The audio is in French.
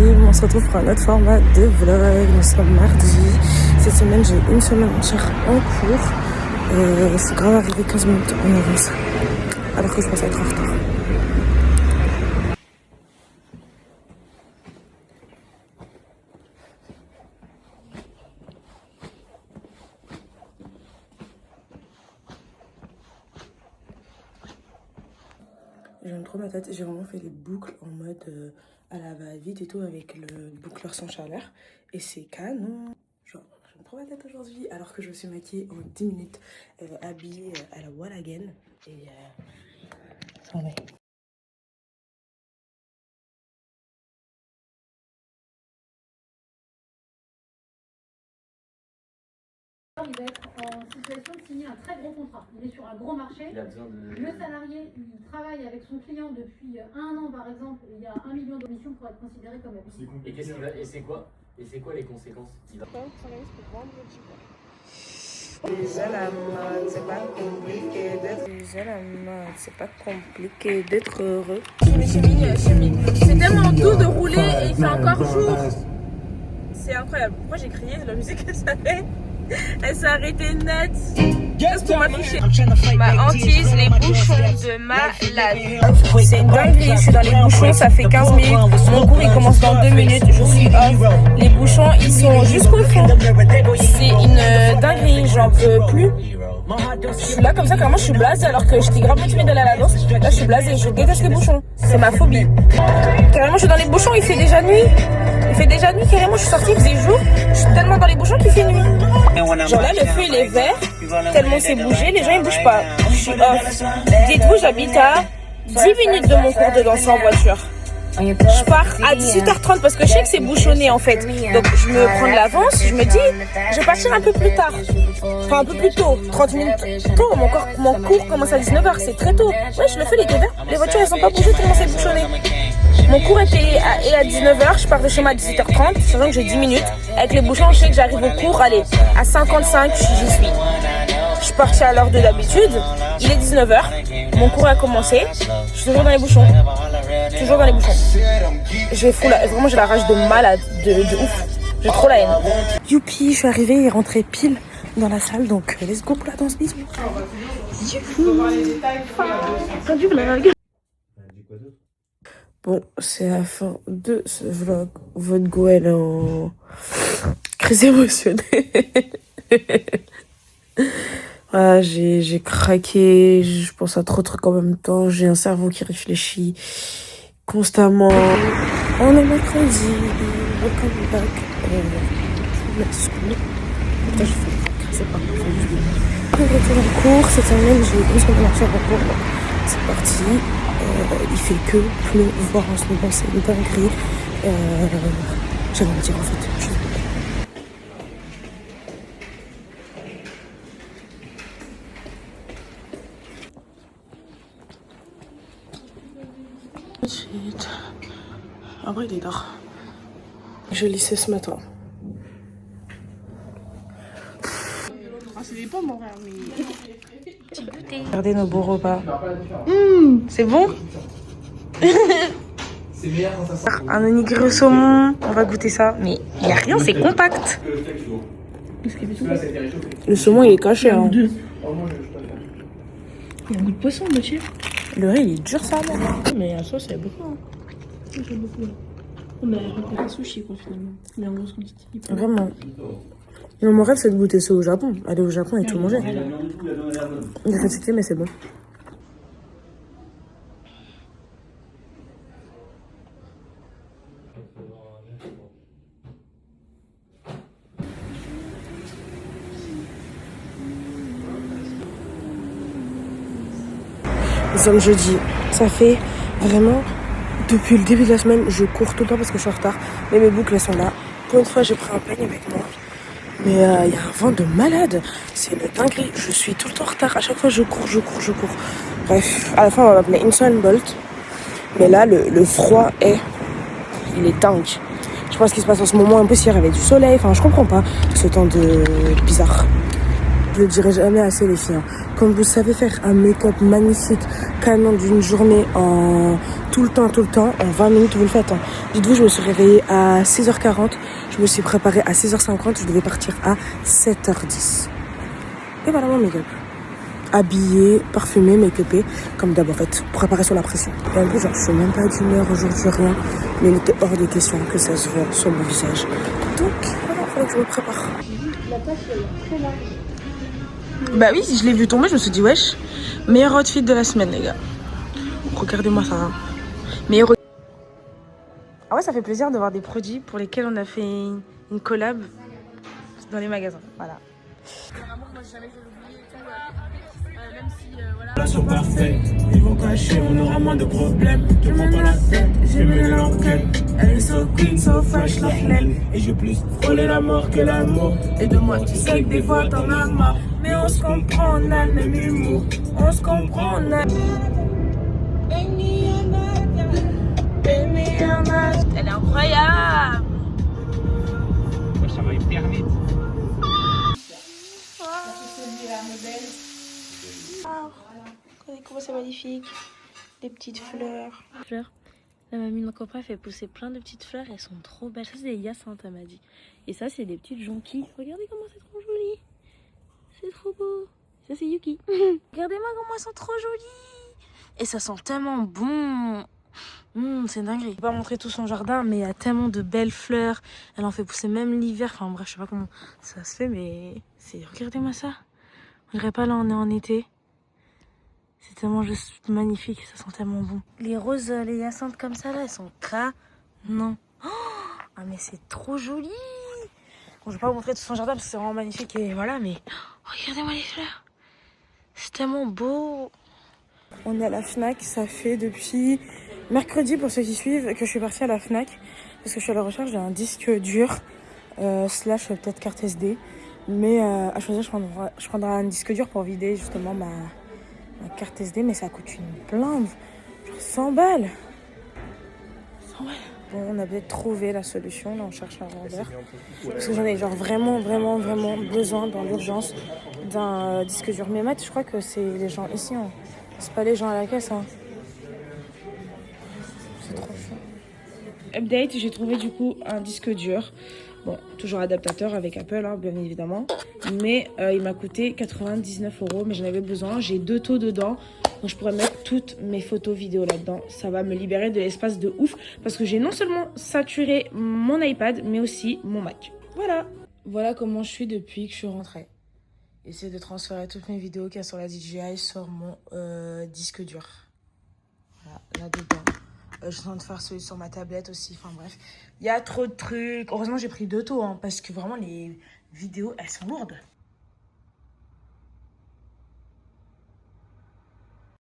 team, on se retrouve pour un autre format de vlog. Nous sommes mardi. Cette semaine, j'ai une semaine entière en cours. C'est grave arrivé 15 minutes en avance, alors que je pensais être en retard. J'aime trop ma tête, j'ai vraiment fait les boucles en mode à la va-vite et tout avec le boucleur sans chaleur. Et c'est canon. Genre, j'aime trop ma tête aujourd'hui alors que je me suis maquillée en 10 minutes, habillée à la wall again. Et attendez. Il va être en situation de signer un très gros contrat. Il est sur un gros marché. Le salarié, il travaille avec son client depuis 1 an par exemple. Il y a 1 million de missions pour être considéré comme abusif. Et c'est quoi les conséquences? Il va Déjà la mode, c'est pas compliqué d'être. Déjà la mode, c'est pas compliqué d'être heureux. C'est tellement doux de rouler et il fait encore jour. C'est incroyable. Pourquoi j'ai crié? La musique elle s'est arrêtée net. Juste pour m'afficher. Ma hantise, les bouchons de malade. C'est une dinguerie, je suis dans les bouchons, ça fait 15 minutes. Mon cours il commence dans 2 minutes, je suis off. Les bouchons ils sont jusqu'au fond. C'est une dinguerie, j'en peux plus. Je suis là comme ça, carrément je suis blasée alors que j'étais grave motivée d'aller à la danse. Là je suis blasée, je déteste les bouchons. C'est ma phobie. Carrément je suis dans les bouchons, il fait déjà nuit. Il fait déjà nuit, carrément je suis sortie, il faisait jour. Je suis tellement dans les bouchons qu'il fait nuit. Genre là le feu il est vert, tellement c'est bougé, les gens ils bougent pas. Je suis off. Dites-vous j'habite à 10 minutes de mon cours de danse en voiture. Je pars à 18h30 parce que je sais que c'est bouchonné en fait. Donc je me prends de l'avance, je me dis je vais partir un peu plus tard. Enfin un peu plus tôt, 30 minutes tôt. Mon cours commence à 19h, c'est très tôt. Wesh, le feu il était vert, les voitures elles sont pas bougées tellement c'est bouchonné. Mon cours était à 19h, je pars de chez moi à 18h30, sachant que j'ai 10 minutes. Avec les bouchons, je sais que j'arrive au cours, allez, à 55, j'y suis. Je suis partie à l'heure de d'habitude, il est 19h, mon cours a commencé, je suis toujours dans les bouchons. Toujours dans les bouchons. Vraiment j'ai la rage de malade, de ouf. J'ai trop la haine. Youpi, je suis arrivée, il est rentré pile dans la salle, donc let's go pour la danse, bisous. Fin du vlog. Bon, c'est la fin de ce vlog. Votre go, elle est en crise émotionnelle. Voilà, j'ai craqué, je pense à trop de trucs en même temps. J'ai un cerveau qui réfléchit constamment. On est mercredi. Welcome back. Let's go. Putain, je fais c'est pas grave. On retourne en cours. Cette semaine, j'ai une semaine entière en cours. C'est parti. Il fait que pleuvoir en ce moment, c'est une dinguerie. J'allais en dire en fait. Après il est tard. Je lissais ce matin. C'est des pommes en vrai, mais... Regardez nos beaux repas. C'est bon? Un onigiri au saumon, on va goûter ça. Mais il n'y a rien, c'est compact. Le saumon il est caché. Hein. Il y a un goût de poisson, monsieur. Le riz il est dur ça. Mais la sauce, elle est beaucoup. Hein. J'aime beaucoup. Mais un sushi quoi finalement. Mais en grosse quantité. Vraiment. Non, mon rêve c'est de goûter ça au Japon. Aller au Japon et tout manger. Il est fatigué mais c'est bon. Nous sommes jeudi. Ça fait vraiment depuis le début de la semaine, je cours tout le temps parce que je suis en retard. Mais mes boucles elles sont là. Pour une fois, j'ai pris un peigne avec moi. Mais il y a un vent de malade. C'est une dinguerie. Je suis tout le temps en retard. À chaque fois, je cours. Bref, à la fin, on va m'appeler Usain Bolt. Mais là, le froid il est dingue. Je pense qu'il se passe en ce moment. En plus, hier, il y avait du soleil. Enfin, je comprends pas ce temps de bizarre. Je le dirai jamais assez les filles. Comme vous savez faire un make-up magnifique, canon d'une journée en tout le temps, en 20 minutes vous le faites. Dites-vous, je me suis réveillée à 6h40, je me suis préparée à 6h50, je devais partir à 7h10. Et voilà mon make-up. Habillée, parfumée, make-upée, comme d'hab en fait, préparée la pression. Et en plus, genre, je suis même pas d'humeur aujourd'hui, rien, mais il était hors de question que ça se voit sur mon visage. Donc voilà, il fallait que je me prépare. La tâche est très large. Bah oui, je l'ai vu tomber, je me suis dit wesh, meilleur outfit de la semaine les gars. Regardez-moi ça. Meilleur. Ah ouais, ça fait plaisir de voir des produits pour lesquels on a fait une collab dans les magasins. Voilà. Vraiment, moi j'ai jamais fait l'oublier et tout. Même si voilà. Relation parfaite, ils vont cacher, on aura moins de problèmes. Je prends pas la tête, j'ai mené l'enquête. Elle est so clean, so fresh, la flemme. Et j'ai plus frôlé la mort que l'amour. Et de moi, tu sais que des fois t'en as marre. Mais on se comprend, on a le même humour. On se comprend, on a. Elle est incroyable. Ça va hyper vite. Regardez comment c'est magnifique. Des petites fleurs. La mamie de mon copain fait pousser plein de petites fleurs. Elles sont trop belles. Ça, c'est des hyacinthes, elle m'a dit. Et ça, c'est des petites jonquilles. Regardez comment c'est trop joli. C'est trop beau. Ça, c'est Yuki. Regardez-moi comment elles sont trop jolies. Et ça sent tellement bon. C'est dingue. Je vais pas montrer tout son jardin, mais il y a tellement de belles fleurs. Elle en fait pousser même l'hiver. Enfin bref, je sais pas comment ça se fait, mais c'est. Regardez-moi ça. On dirait pas là, on est en été. C'est tellement juste magnifique, ça sent tellement bon. Les roses, les hyacinthes comme ça là, elles sont non. Ah mais c'est trop joli. Bon, je vais pas vous montrer tout son jardin parce que c'est vraiment magnifique et voilà, mais regardez-moi les fleurs. C'est tellement beau. On est à la Fnac, ça fait depuis mercredi pour ceux qui suivent que je suis partie à la Fnac parce que je suis à la recherche d'un disque dur slash peut-être carte SD. Mais à choisir, je prendrai un disque dur pour vider justement ma carte SD, mais ça coûte une blinde. Genre 100 balles. 100 balles. Bon, on a peut-être trouvé la solution, là on cherche un vendeur. Parce que j'en ai genre vraiment besoin dans l'urgence d'un disque dur. Mais Matt, je crois que c'est les gens ici, hein. C'est pas les gens à la caisse, hein. C'est trop chaud. Update, j'ai trouvé du coup un disque dur. Bon, toujours adaptateur avec Apple, hein, bien évidemment. Mais il m'a coûté 99 €, mais j'en avais besoin. J'ai 2 taux dedans, donc je pourrais mettre toutes mes photos vidéo là-dedans. Ça va me libérer de l'espace de ouf, parce que j'ai non seulement saturé mon iPad, mais aussi mon Mac. Voilà comment je suis depuis que je suis rentrée. Essayer de transférer toutes mes vidéos qu'il y a sur la DJI sur mon disque dur. Voilà, là-dedans. Je suis en train de faire celui sur ma tablette aussi. Enfin bref, il y a trop de trucs. Heureusement, j'ai pris 2 taux, hein, parce que vraiment, les vidéos, elles sont lourdes.